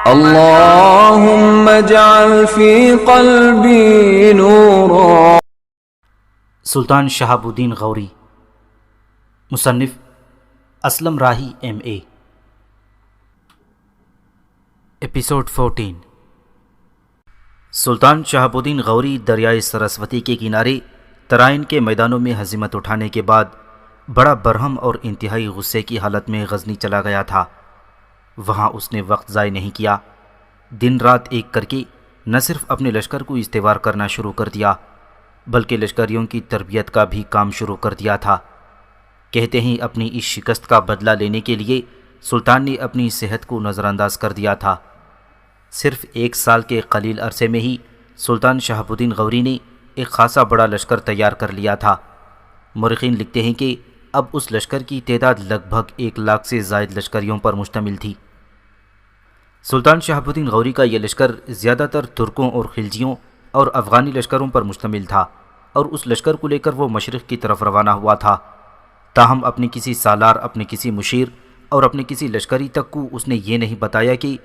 اللهم اجعل في قلبي نورا۔ سلطان شہاب الدین غوری، مصنف اسلم راہی MA۔ ایپیسوڈ 14۔ سلطان شہاب الدین غوری دریائے سرسوتی کے کنارے ترائن کے میدانوں میں ہزیمت اٹھانے کے بعد بڑا برہم اور انتہائی غصے کی حالت میں غزنی چلا گیا تھا۔ وہاں اس نے وقت ضائع نہیں کیا، دن رات ایک کر کے نہ صرف اپنے لشکر کو استوار کرنا شروع کر دیا بلکہ لشکریوں کی تربیت کا بھی کام شروع کر دیا تھا۔ کہتے ہیں اپنی اس شکست کا بدلہ لینے کے لیے سلطان نے اپنی صحت کو نظر انداز کر دیا تھا۔ صرف 1 سال کے قلیل عرصے میں ہی سلطان شہاب الدین غوری نے ایک خاصا بڑا لشکر تیار کر لیا تھا۔ مورخین لکھتے ہیں کہ اب اس لشکر کی تعداد لگ بھگ 1 لاکھ سے زائد لشکریوں پر مشتمل تھی۔ سلطان شہاب الدین غوری کا یہ لشکر زیادہ تر ترکوں اور خلجیوں اور افغانی لشکروں پر مشتمل تھا، اور اس لشکر کو لے کر وہ مشرق کی طرف روانہ ہوا تھا۔ تاہم اپنے کسی سالار، اپنے کسی مشیر اور اپنے کسی لشکری تک کو اس نے یہ نہیں بتایا کہ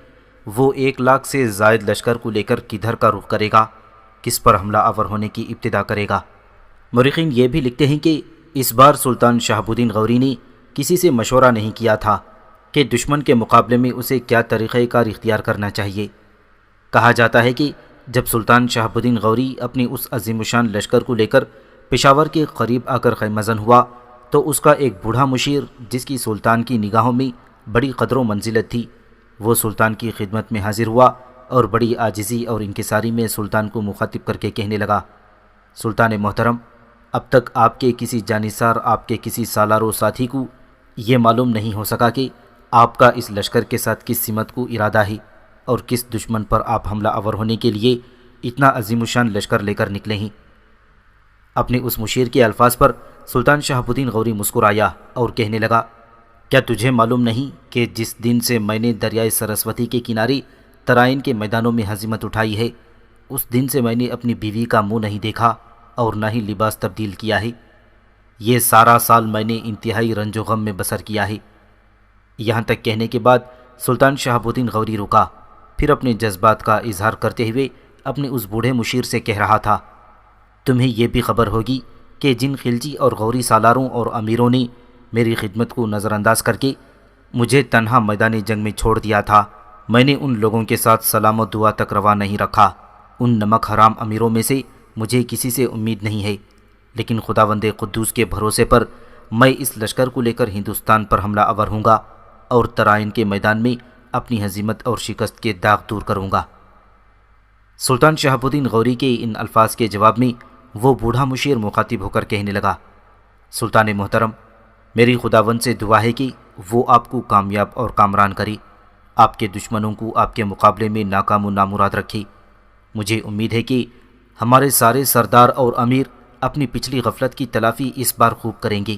وہ 1 لاکھ سے زائد لشکر کو لے کر کدھر کا رخ کرے گا، کس پر حملہ آور ہونے کی ابتدا کرے گا۔ مورخین یہ بھی لکھتے ہیں کہ اس بار سلطان شہاب الدین غوری نے کسی سے مشورہ نہیں کیا تھا کہ دشمن کے مقابلے میں اسے کیا طریقہ کار اختیار کرنا چاہیے۔ کہا جاتا ہے کہ جب سلطان شہاب الدین غوری اپنی اس عظیم الشان لشکر کو لے کر پشاور کے قریب آ کر خیمہ زن ہوا تو اس کا ایک بوڑھا مشیر، جس کی سلطان کی نگاہوں میں بڑی قدر و منزلت تھی، وہ سلطان کی خدمت میں حاضر ہوا اور بڑی عاجزی اور انکساری میں سلطان کو مخاطب کر کے کہنے لگا، سلطان محترم، اب تک آپ کے کسی جانثار، آپ کے کسی سالار و ساتھی کو یہ معلوم نہیں ہو سکا کہ آپ کا اس لشکر کے ساتھ کس سمت کو ارادہ ہے اور کس دشمن پر آپ حملہ آور ہونے کے لیے اتنا عظیم الشان لشکر لے کر نکلے ہیں۔ اپنے اس مشیر کے الفاظ پر سلطان شہاب الدین غوری مسکرایا اور کہنے لگا، کیا تجھے معلوم نہیں کہ جس دن سے میں نے دریائے سرسوتی کے کنارے ترائن کے میدانوں میں ہزیمت اٹھائی ہے، اس دن سے میں نے اپنی بیوی کا منہ نہیں دیکھا اور نہ ہی لباس تبدیل کیا ہے۔ یہ سارا سال میں نے انتہائی رنج و غم میں بسر کیا ہے۔ یہاں تک کہنے کے بعد سلطان شہاب الدین غوری رکا، پھر اپنے جذبات کا اظہار کرتے ہوئے اپنے اس بوڑھے مشیر سے کہہ رہا تھا، تمہیں یہ بھی خبر ہوگی کہ جن خلجی اور غوری سالاروں اور امیروں نے میری خدمت کو نظر انداز کر کے مجھے تنہا میدان جنگ میں چھوڑ دیا تھا، میں نے ان لوگوں کے ساتھ سلام و دعا تک روا نہیں رکھا۔ ان نمک حرام امیروں میں سے مجھے کسی سے امید نہیں ہے، لیکن خداوند قدوس کے بھروسے پر میں اس لشکر کو لے کر ہندوستان پر حملہ آور ہوں گا اور ترائن کے میدان میں اپنی ہزیمت اور شکست کے داغ دور کروں گا۔ سلطان شہاب الدین غوری کے ان الفاظ کے جواب میں وہ بوڑھا مشیر مخاطب ہو کر کہنے لگا، سلطان محترم، میری خداوند سے دعا ہے کہ وہ آپ کو کامیاب اور کامران کرے، آپ کے دشمنوں کو آپ کے مقابلے میں ناکام و نامراد رکھے۔ مجھے امید ہے کہ ہمارے سارے سردار اور امیر اپنی پچھلی غفلت کی تلافی اس بار خوب کریں گے۔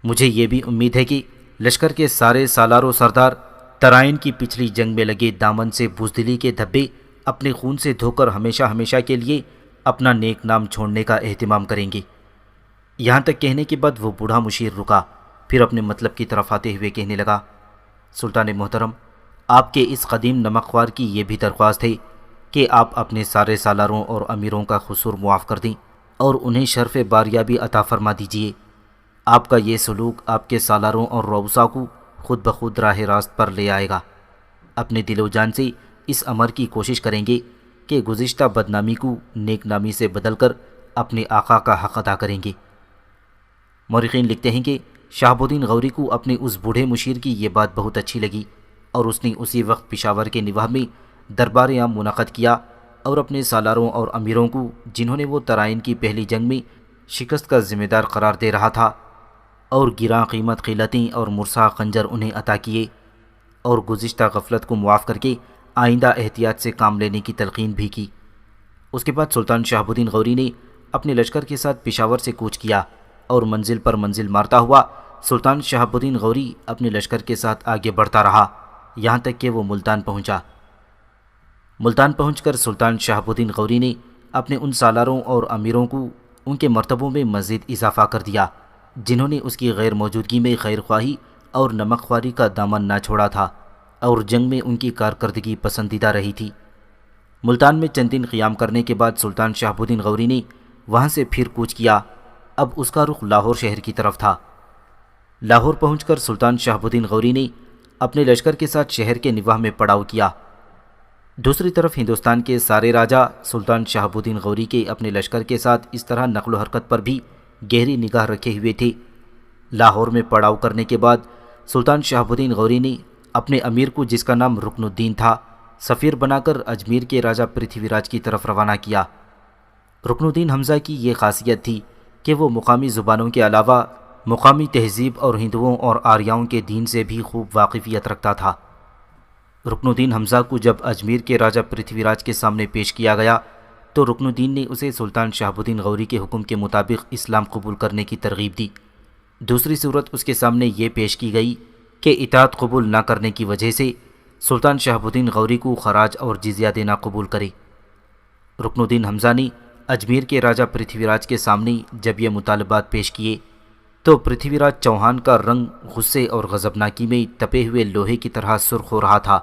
مجھے یہ بھی امید ہے کہ لشکر کے سارے سالار و سردار ترائن کی پچھلی جنگ میں لگے دامن سے بزدلی کے دھبے اپنے خون سے دھو کر ہمیشہ ہمیشہ کے لیے اپنا نیک نام چھوڑنے کا اہتمام کریں گے۔ یہاں تک کہنے کے بعد وہ بوڑھا مشیر رکا، پھر اپنے مطلب کی طرف آتے ہوئے کہنے لگا، سلطان محترم، آپ کے اس قدیم نمک خوار کی یہ بھی درخواست ہے کہ آپ اپنے سارے سالاروں اور امیروں کا قصور معاف کر دیں اور انہیں شرف باریابی عطا فرما دیجیے۔ آپ کا یہ سلوک آپ کے سالاروں اور رؤسا کو خود بخود راہ راست پر لے آئے گا۔ اپنے دل و جان سے اس امر کی کوشش کریں گے کہ گزشتہ بدنامی کو نیک نامی سے بدل کر اپنے آقا کا حق ادا کریں گے۔ مورخین لکھتے ہیں کہ شہاب الدین غوری کو اپنے اس بوڑھے مشیر کی یہ بات بہت اچھی لگی اور اس نے اسی وقت پشاور کے نواح میں دربار عام منعقد کیا اور اپنے سالاروں اور امیروں کو، جنہوں نے وہ ترائن کی پہلی جنگ میں شکست کا ذمہ دار قرار دے رہا تھا، اور گراں قیمت خلعتیں اور مرصع خنجر انہیں عطا کیے، اور گزشتہ غفلت کو معاف کر کے آئندہ احتیاط سے کام لینے کی تلقین بھی کی۔ اس کے بعد سلطان شہاب الدین غوری نے اپنے لشکر کے ساتھ پشاور سے کوچ کیا اور منزل پر منزل مارتا ہوا سلطان شہاب الدین غوری اپنے لشکر کے ساتھ آگے بڑھتا رہا، یہاں تک کہ وہ ملتان پہنچا۔ ملتان پہنچ کر سلطان شہاب الدین غوری نے اپنے ان سالاروں اور امیروں کو ان کے مرتبوں میں مزید اضافہ کر دیا جنہوں نے اس کی غیر موجودگی میں خیر خواہی اور نمک خواری کا دامن نہ چھوڑا تھا، اور جنگ میں ان کی کارکردگی پسندیدہ رہی تھی۔ ملتان میں چند دن قیام کرنے کے بعد سلطان شہاب الدین غوری نے وہاں سے پھر کوچ کیا۔ اب اس کا رخ لاہور شہر کی طرف تھا۔ لاہور پہنچ کر سلطان شہاب الدین غوری نے اپنے لشکر کے ساتھ شہر کے نواح میں پڑاؤ کیا۔ دوسری طرف ہندوستان کے سارے راجا سلطان شہاب الدین غوری کے اپنے لشکر کے ساتھ اس طرح نقل و حرکت پر بھی گہری نگاہ رکھے ہوئے تھے۔ لاہور میں پڑاؤ کرنے کے بعد سلطان شہاب الدین غوری نے اپنے امیر کو، جس کا نام رکن الدین تھا، سفیر بنا کر اجمیر کے راجہ پرتھوی راج کی طرف روانہ کیا۔ رکن الدین حمزہ کی یہ خاصیت تھی کہ وہ مقامی زبانوں کے علاوہ مقامی تہذیب اور ہندوؤں اور آریاؤں کے دین سے بھی خوب واقفیت رکھتا تھا۔ رکن الدین حمزہ کو جب اجمیر کے راجہ پرتھوی راج کے سامنے پیش کیا گیا تو رکن الدین نے اسے سلطان شہاب الدین غوری کے حکم کے مطابق اسلام قبول کرنے کی ترغیب دی۔ دوسری صورت اس کے سامنے یہ پیش کی گئی کہ اطاعت قبول نہ کرنے کی وجہ سے سلطان شہاب الدین غوری کو خراج اور جزیہ دینا قبول کرے۔ رکن الدین حمزہ نے اجمیر کے راجہ پرتھوی راج کے سامنے جب یہ مطالبات پیش کیے تو پرتھوی راج چوہان کا رنگ غصے اور غضبناکی میں تپے ہوئے لوہے کی طرح سرخ ہو رہا تھا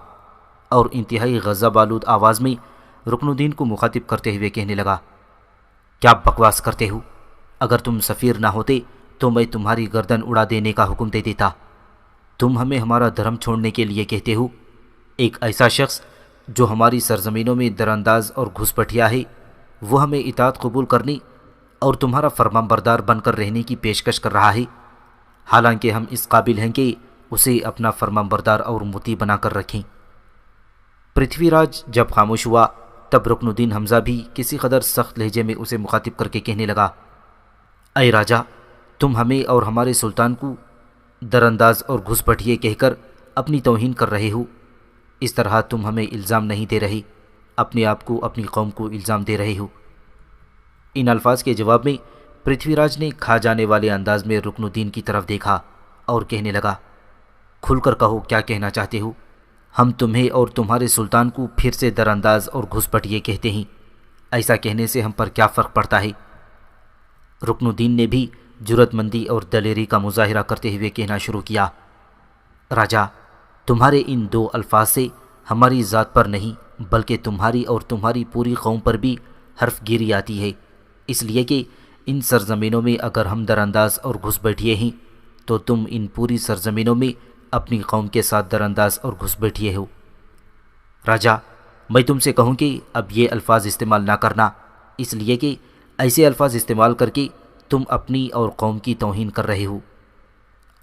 اور انتہائی غضب آلود آواز میں رکن الدین کو مخاطب کرتے ہوئے کہنے لگا، کیا بکواس کرتے ہو؟ اگر تم سفیر نہ ہوتے تو میں تمہاری گردن اڑا دینے کا حکم دے دیتا۔ تم ہمیں ہمارا دھرم چھوڑنے کے لیے کہتے ہو؟ ایک ایسا شخص جو ہماری سرزمینوں میں درانداز اور گھسپٹیا ہے، وہ ہمیں اطاعت قبول کرنے اور تمہارا فرمان بردار بن کر رہنے کی پیشکش کر رہا ہے، حالانکہ ہم اس قابل ہیں کہ اسے اپنا فرمان بردار اور مطیع بنا کر رکھیں۔ پرتھوی راج جب خاموش ہوا تب رکن الدین حمزہ بھی کسی قدر سخت لہجے میں اسے مخاطب کر کے کہنے لگا، اے راجا، تم ہمیں اور ہمارے سلطان کو درانداز اور گھسپٹیے کہہ کر اپنی توہین کر رہے ہو۔ اس طرح تم ہمیں الزام نہیں دے رہے، اپنے آپ کو، اپنی قوم کو الزام دے رہے ہو۔ ان الفاظ کے جواب میں پرتھوی راج نے کھا جانے والے انداز میں رکن الدین کی طرف دیکھا اور کہنے لگا، کھل کر کہو کیا کہنا چاہتے ہو؟ ہم تمہیں اور تمہارے سلطان کو پھر سے درانداز اور گھسپٹیے کہتے ہیں، ایسا کہنے سے ہم پر کیا فرق پڑتا ہے؟ رکن الدین نے بھی جرأت مندی اور دلیری کا مظاہرہ کرتے ہوئے کہنا شروع کیا، راجا، تمہارے ان دو الفاظ سے ہماری ذات پر نہیں بلکہ تمہاری اور تمہاری پوری قوم پر بھی حرف گیری آتی ہے، اس لیے کہ ان سرزمینوں میں اگر ہم درانداز اور گھس بیٹھیے ہیں تو تم ان پوری سرزمینوں میں اپنی قوم کے ساتھ درانداز اور گھس بیٹھیے ہو۔ راجا، میں تم سے کہوں کہ اب یہ الفاظ استعمال نہ کرنا، اس لیے کہ ایسے الفاظ استعمال کر کے تم اپنی اور قوم کی توہین کر رہے ہو۔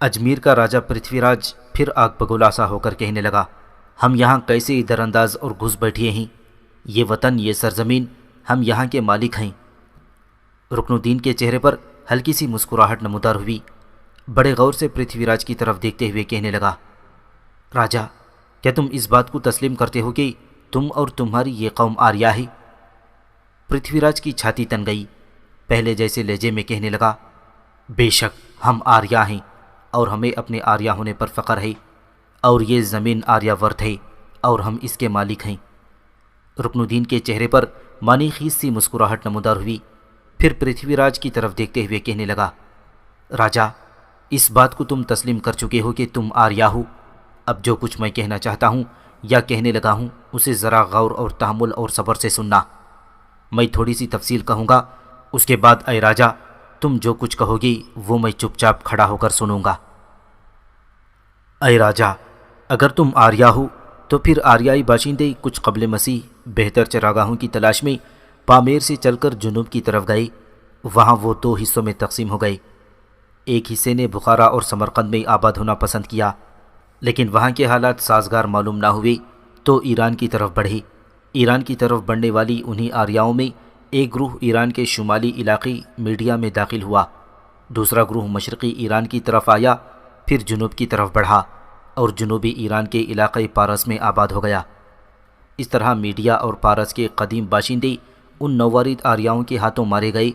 اجمیر کا راجہ پرتھوی راج پھر آگ بگولا سا ہو کر کہنے لگا، ہم یہاں کیسے درانداز اور گھس بیٹھے ہیں؟ یہ وطن، یہ سرزمین، ہم یہاں کے مالک ہیں۔ رکن الدین کے چہرے پر ہلکی سی مسکراہٹ نمودار ہوئی۔ بڑے غور سے پرتھوی راج کی طرف دیکھتے ہوئے کہنے لگا، راجا، کیا تم اس بات کو تسلیم کرتے ہو کہ تم اور تمہاری یہ قوم آریا ہے؟ پرتھوی راج کی چھاتی تن گئی۔ پہلے جیسے لہجے میں کہنے لگا، بے شک ہم آریا ہیں اور ہمیں اپنے آریا ہونے پر فخر ہے، اور یہ زمین آریہ ورت ہے اور ہم اس کے مالک ہیں۔ رکن الدین کے چہرے پر مانی خیز سی مسکراہٹ نمودار ہوئی۔ پھر پرتھوی راج کی طرف دیکھتے ہوئے کہنے لگا، راجا، اس بات کو تم تسلیم کر چکے ہو کہ تم آریا ہو۔ اب جو کچھ میں کہنا چاہتا ہوں یا کہنے لگا ہوں اسے ذرا غور اور تحمل اور صبر سے سننا۔ میں تھوڑی سی تفصیل کہوں گا، اس کے بعد اے راجا، تم جو کچھ کہو گی وہ میں چپ چاپ کھڑا ہو کر سنوں گا۔ اے راجا، اگر تم آریا ہو تو پھر آریائی باشندے کچھ قبل مسیح بہتر چراگاہوں کی تلاش میں پامیر سے چل کر جنوب کی طرف گئے۔ وہاں وہ دو حصوں میں تقسیم ہو گئے۔ ایک حصے نے بخارا اور سمرقند میں آباد ہونا پسند کیا، لیکن وہاں کے حالات سازگار معلوم نہ ہوئے تو ایران کی طرف بڑھے۔ ایران کی طرف بڑھنے والی انہی آریاؤں میں ایک گروہ ایران کے شمالی علاقے میڈیا میں داخل ہوا، دوسرا گروہ مشرقی ایران کی طرف آیا، پھر جنوب کی طرف بڑھا اور جنوبی ایران کے علاقے پارس میں آباد ہو گیا۔ اس طرح میڈیا اور پارس کے قدیم باشندے ان نووارد آریاؤں کے ہاتھوں مارے گئے،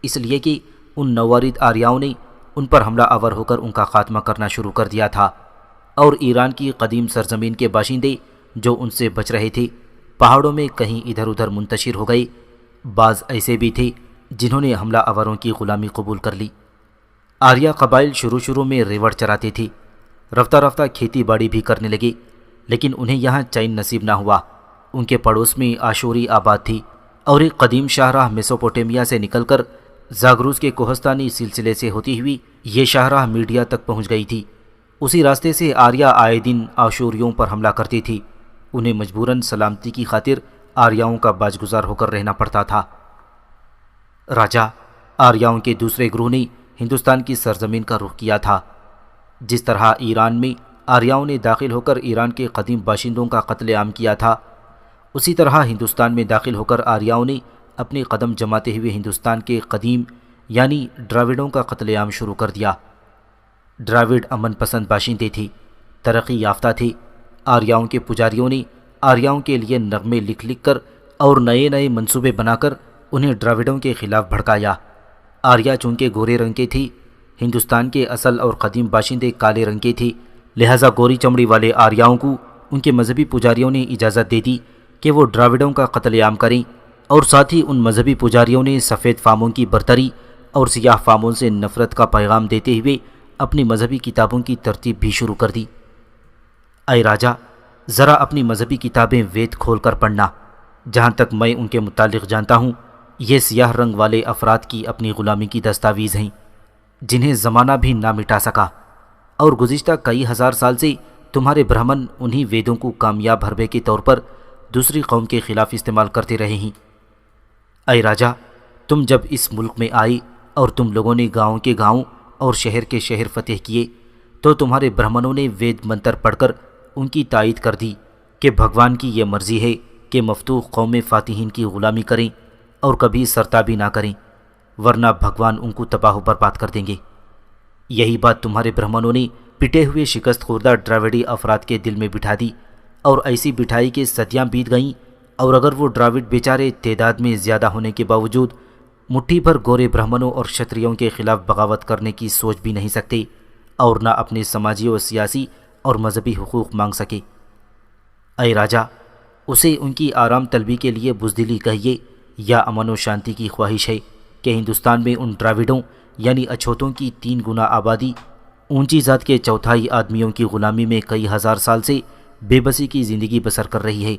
اس لیے کہ ان نووارد آریاؤں نے ان پر حملہ آور ہو کر ان کا خاتمہ کرنا شروع کر دیا تھا، اور ایران کی قدیم سرزمین کے باشندے جو ان سے بچ رہے تھے پہاڑوں میں کہیں ادھر ادھر منتشر ہو گئے۔ بعض ایسے بھی تھے جنہوں نے حملہ آوروں کی غلامی قبول کر لی۔ آریہ قبائل شروع میں ریوڑ چراتے تھے، رفتہ رفتہ کھیتی باڑی بھی کرنے لگے، لیکن انہیں یہاں چین نصیب نہ ہوا۔ ان کے پڑوس میں آشوری آباد تھی اور ایک قدیم شاہراہ میسوپوٹیمیا سے نکل کر زاگروس کے کوہستانی سلسلے سے ہوتی ہوئی یہ شاہراہ میڈیا تک پہنچ گئی تھی۔ اسی راستے سے آریہ آئے دن آشوریوں پر حملہ کرتی تھی۔ انہیں مجبوراً سلامتی کی خاطر آریاؤں کا باجگزار ہو کر رہنا پڑتا تھا۔ راجا، آریاؤں کے دوسرے گروہ نے ہندوستان کی سرزمین کا رخ کیا تھا۔ جس طرح ایران میں آریاؤں نے داخل ہو کر ایران کے قدیم باشندوں کا قتل عام کیا تھا، اسی طرح ہندوستان میں داخل ہو کر آریاؤں نے اپنے قدم جماتے ہوئے ہندوستان کے قدیم یعنی ڈراوڈوں کا قتل عام شروع کر دیا۔ ڈراوڈ امن پسند باشندے تھے، ترقی یافتہ تھے۔ آریاؤں کے پجاریوں نے آریاؤں کے لیے نغمے لکھ لکھ کر اور نئے نئے منصوبے بنا کر انہیں ڈراوڈوں کے خلاف بھڑکایا۔ آریہ چونکہ گورے رنگ کے تھی، ہندوستان کے اصل اور قدیم باشندے کالے رنگ کے تھے، لہٰذا گوری چمڑی والے آریاؤں کو ان کے مذہبی پجاریوں نے اجازت دے دی کہ وہ ڈراوڈوں کا قتل عام کریں، اور ساتھ ہی ان مذہبی پجاریوں نے سفید فاموں کی برتری اور سیاہ فاموں سے نفرت کا پیغام دیتے ہوئے اپنی مذہبی کتابوں کی ترتیب بھی شروع کر دی۔ اے راجا، ذرا اپنی مذہبی کتابیں وید کھول کر پڑھنا۔ جہاں تک میں ان کے متعلق جانتا ہوں، یہ سیاہ رنگ والے افراد کی اپنی غلامی کی دستاویز ہیں، جنہیں زمانہ بھی نہ مٹا سکا، اور گزشتہ کئی ہزار سال سے تمہارے برہمن انہی ویدوں کو کامیاب حربے کے طور پر دوسری قوم کے خلاف استعمال کرتے رہے ہیں۔ اے راجا، تم جب اس ملک میں آئے اور تم لوگوں نے گاؤں کے گاؤں اور شہر کے شہر فتح کیے، تو تمہارے برہمنوں نے وید منتر پڑھ کر ان کی تائید کر دی کہ بھگوان کی یہ مرضی ہے کہ مفتوح قوم فاتحین کی غلامی کریں اور کبھی سرتابی نہ کریں، ورنہ بھگوان ان کو تباہ و برباد کر دیں گے۔ یہی بات تمہارے برہمنوں نے پٹے ہوئے شکست خوردہ ڈراوڈی افراد کے دل میں بٹھا دی، اور ایسی بٹھائی کہ صدیاں بیت گئیں، اور اگر وہ ڈراوڈ بیچارے تعداد میں زیادہ ہونے کے باوجود مٹھی بھر گورے برہمنوں اور شتریوں کے خلاف بغاوت کرنے کی سوچ بھی نہیں سکتے، اور نہ اپنے سماجی و سیاسی اور مذہبی حقوق مانگ سکے۔ اے راجا، اسے ان کی آرام طلبی کے لیے بزدلی کہیے یا امن و شانتی کی خواہش ہے کہ ہندوستان میں ان ڈراوڈوں یعنی اچھوتوں کی 3 گنا آبادی اونچی ذات کے چوتھائی آدمیوں کی غلامی میں کئی ہزار سال سے بے بسی کی زندگی بسر کر رہی ہے،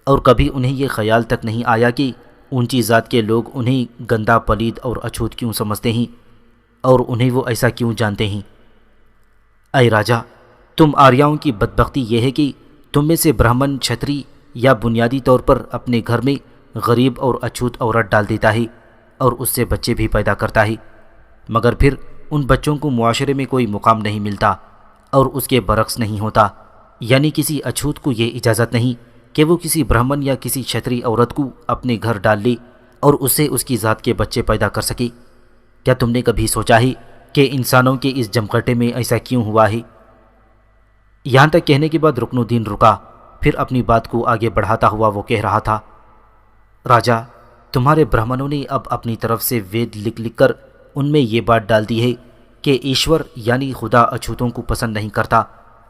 اور کبھی انہیں یہ خیال تک نہیں آیا کہ اونچی ذات کے لوگ انہیں گندا پلید اور اچھوت کیوں سمجھتے ہیں، اور انہیں وہ ایسا کیوں جانتے ہیں۔ اے راجا، تم آریاؤں کی بدبختی یہ ہے کہ تم میں سے برہمن چھتری یا بنیادی طور پر اپنے گھر میں غریب اور اچھوت عورت ڈال دیتا ہے اور اس سے بچے بھی پیدا کرتا ہے، مگر پھر ان بچوں کو معاشرے میں کوئی مقام نہیں ملتا، اور اس کے برعکس نہیں ہوتا، یعنی کسی اچھوت کو یہ اجازت نہیں کہ وہ کسی برہمن یا کسی چھتری عورت کو اپنے گھر ڈال لے اور اس سے اس کی ذات کے بچے پیدا کر سکے۔ کیا تم نے کبھی سوچا ہے کہ انسانوں کے اس جمگٹے میں ایسا کیوں ہوا ہے؟ یہاں تک کہنے کے بعد رکن الدین رکا، پھر اپنی بات کو آگے بڑھاتا ہوا وہ کہہ رہا تھا، راجا، تمہارے برہمنوں نے اب اپنی طرف سے وید لکھ لکھ کر ان میں یہ بات ڈال دی ہے کہ ایشور یعنی خدا اچھوتوں کو پسند نہیں کرتا،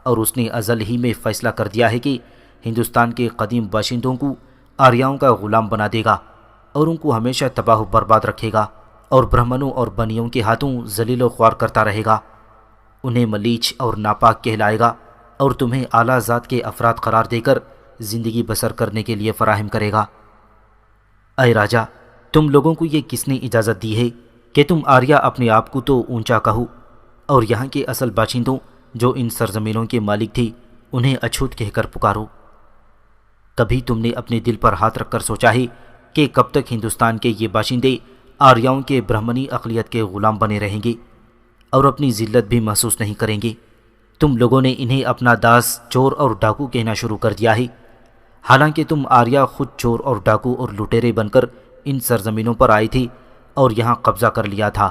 اور اس نے ازل ہی میں فیصلہ کر دیا ہے کہ ہندوستان کے قدیم باشندوں کو آریاؤں کا غلام بنا دے گا اور ان کو ہمیشہ تباہ و برباد رکھے گا، اور برہمنوں اور بنیوں کے ہاتھوں ذلیل و خوار کرتا رہے گا، انہیں ملیچ اور ناپاک کہلائے گا، اور تمہیں اعلیٰ ذات کے افراد قرار دے کر زندگی بسر کرنے کے لیے فراہم کرے گا۔ اے راجا، تم لوگوں کو یہ کس نے اجازت دی ہے کہ تم آریہ اپنے آپ کو تو اونچا کہو، اور یہاں کے اصل باشندوں جو ان سرزمینوں کے مالک تھے انہیں اچھوت کہہ کر پکارو؟ کبھی تم نے اپنے دل پر ہاتھ رکھ کر سوچا ہے کہ کب تک ہندوستان کے یہ باشندے آریاؤں کے برہمنی اقلیت کے غلام بنے رہیں گے اور اپنی ذلت بھی محسوس نہیں کریں گے؟ تم لوگوں نے انہیں اپنا داس، چور اور ڈاکو کہنا شروع کر دیا ہے، حالانکہ تم آریہ خود چور اور ڈاکو اور لٹیرے بن کر ان سرزمینوں پر آئے تھے اور یہاں قبضہ کر لیا تھا۔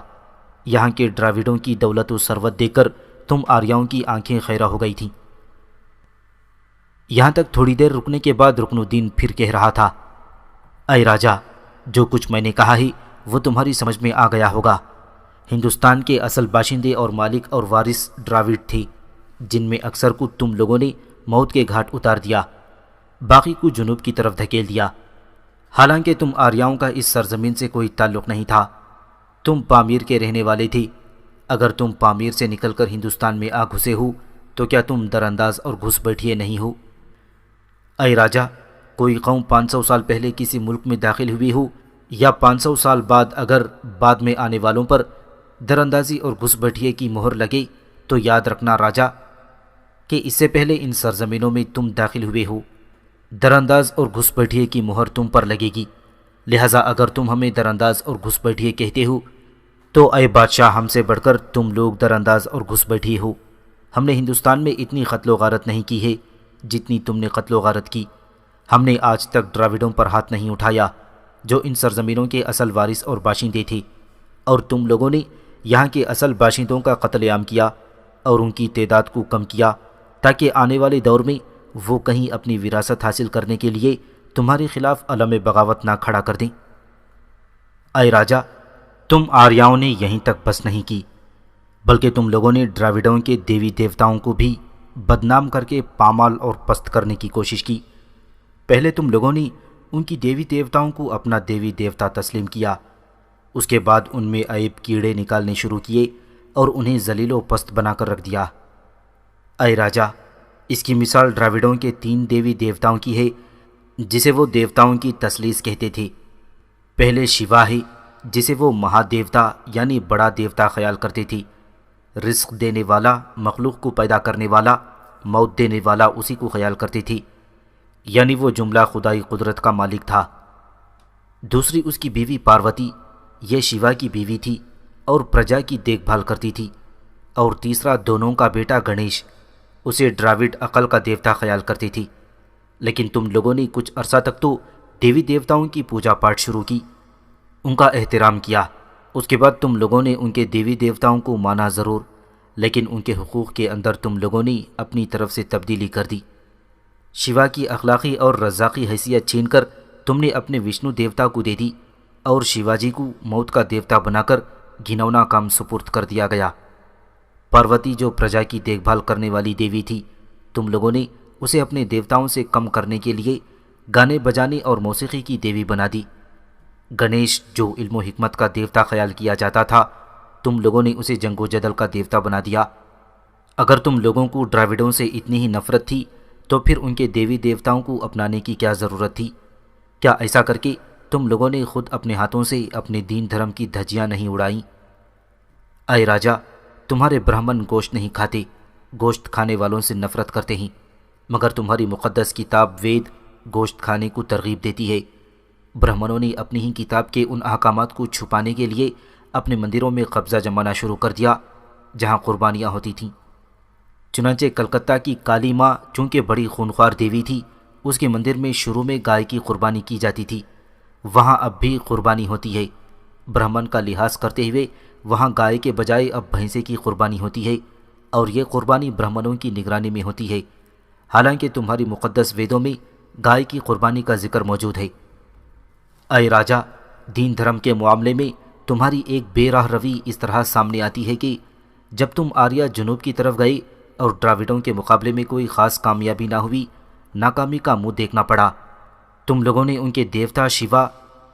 یہاں کے ڈراوڈوں کی دولت و ثروت دیکھ کر تم آریاؤں کی آنکھیں خیرہ ہو گئی تھیں۔ یہاں تک تھوڑی دیر رکنے کے بعد رکن الدین پھر کہہ رہا تھا، اے راجا، جو کچھ میں نے کہا ہے وہ تمہاری سمجھ میں آ گیا ہوگا۔ ہندوستان کے اصل باشندے اور مالک اور وارث ڈراوڈ تھے، جن میں اکثر کو تم لوگوں نے موت کے گھاٹ اتار دیا، باقی کو جنوب کی طرف دھکیل دیا۔ حالانکہ تم آریاؤں کا اس سرزمین سے کوئی تعلق نہیں تھا، تم پامیر کے رہنے والے تھے۔ اگر تم پامیر سے نکل کر ہندوستان میں آ گھسے ہو تو کیا تم در انداز اور گھس بیٹھیے نہیں ہو؟ اے راجا، کوئی قوم 500 سال پہلے کسی ملک میں داخل ہوئی ہو یا 500 سال بعد اگر بعد میں آنے والوں پر دراندازی اور گھس بیٹھیے کی مہر لگے تو یاد رکھنا راجا کہ اس سے پہلے ان سرزمینوں میں تم داخل ہوئے ہو، درانداز اور گھس بیٹھیے کی مہر تم پر لگے گی۔ لہٰذا اگر تم ہمیں درانداز اور گھس بیٹھیے کہتے ہو تو اے بادشاہ، ہم سے بڑھ کر تم لوگ درانداز اور گھس بیٹھیے ہو۔ ہم نے ہندوستان میں اتنی قتل و غارت نہیں کی ہے جتنی تم نے قتل و غارت کی۔ ہم نے آج تک ڈراوڈوں پر ہاتھ نہیں اٹھایا جو ان سرزمینوں کے اصل وارث اور باشندے تھے، اور تم لوگوں نے یہاں کے اصل باشندوں کا قتل عام کیا اور ان کی تعداد کو کم کیا تاکہ آنے والے دور میں وہ کہیں اپنی وراثت حاصل کرنے کے لیے تمہارے خلاف علم بغاوت نہ کھڑا کر دیں۔ اے راجا، تم آریاؤں نے یہیں تک بس نہیں کی بلکہ تم لوگوں نے ڈراوڈوں کے دیوی دیوتاؤں کو بھی بدنام کر کے پامال اور پست کرنے کی کوشش کی۔ پہلے تم لوگوں نے ان کی دیوی دیوتاؤں کو اپنا دیوی دیوتا تسلیم کیا، اس کے بعد ان میں عیب کیڑے نکالنے شروع کیے اور انہیں ذلیل و پست بنا کر رکھ دیا۔ اے راجا، اس کی مثال ڈراوڈوں کے 3 دیوی دیوتاؤں کی ہے جسے وہ دیوتاؤں کی تثلیث کہتے تھے۔ پہلے شیوا ہے جسے وہ مہا دیوتا یعنی بڑا دیوتا خیال کرتے تھے، رزق دینے والا، مخلوق کو پیدا کرنے والا، موت دینے والا اسی کو خیال کرتے تھے، یعنی وہ جملہ خدائی قدرت کا مالک تھا۔ دوسری اس کی بیوی پاروتی، یہ شیوا کی بیوی تھی اور پرجا کی دیکھ بھال کرتی تھی۔ اور تیسرا دونوں کا بیٹا گنیش، اسے ڈراوڈ عقل کا دیوتا خیال کرتی تھی۔ لیکن تم لوگوں نے کچھ عرصہ تک تو دیوی دیوتاؤں کی پوجا پاٹ شروع کی، ان کا احترام کیا۔ اس کے بعد تم لوگوں نے ان کے دیوی دیوتاؤں کو مانا ضرور، لیکن ان کے حقوق کے اندر تم لوگوں نے اپنی طرف سے تبدیلی کر دی۔ شیوا کی اخلاقی اور رزاقی حیثیت چھین کر تم نے اپنے وشنو دیوتا کو دے دی، اور شیوا جی کو موت کا دیوتا بنا کر گھنونا کام سپرد کر دیا گیا۔ پاروتی جو پرجا کی دیکھ بھال کرنے والی دیوی تھی، تم لوگوں نے اسے اپنے دیوتاؤں سے کم کرنے کے لیے گانے بجانے اور موسیقی کی دیوی بنا دی۔ گنیش جو علم و حکمت کا دیوتا خیال کیا جاتا تھا، تم لوگوں نے اسے جنگ و جدل کا دیوتا بنا دیا۔ اگر تم لوگوں کو ڈراوڈوں سے اتنی ہی نفرت تھی تو پھر ان کے دیوی دیوتاؤں کو اپنانے کی کیا ضرورت تھی؟ کیا ایسا کر کے تم لوگوں نے خود اپنے ہاتھوں سے اپنے دین دھرم کی دھجیاں نہیں اڑائیں؟ اے راجا، تمہارے برہمن گوشت نہیں کھاتے، گوشت کھانے والوں سے نفرت کرتے ہیں، مگر تمہاری مقدس کتاب وید گوشت کھانے کو ترغیب دیتی ہے۔ برہمنوں نے اپنی ہی کتاب کے ان احکامات کو چھپانے کے لیے اپنے مندروں میں قبضہ جمانا شروع کر دیا جہاں قربانیاں ہوتی تھیں۔ چنانچہ کلکتہ کی کالی ماں چونکہ بڑی خونخوار دیوی تھی، اس کے مندر میں شروع میں گائے کی قربانی کی جاتی تھی، وہاں اب بھی قربانی ہوتی ہے۔ برہمن کا لحاظ کرتے ہوئے وہاں گائے کے بجائے اب بھینسے کی قربانی ہوتی ہے، اور یہ قربانی برہمنوں کی نگرانی میں ہوتی ہے، حالانکہ تمہاری مقدس ویدوں میں گائے کی قربانی کا ذکر موجود ہے۔ اے راجا، دین دھرم کے معاملے میں تمہاری ایک بے راہ روی اس طرح سامنے آتی ہے کہ جب تم آریہ جنوب کی طرف گئے اور ڈراوڈوں کے مقابلے میں کوئی خاص کامیابی نہ ہوئی، ناکامی کا منہ دیکھنا پڑا۔ تم لوگوں نے ان کے دیوتا شیوا،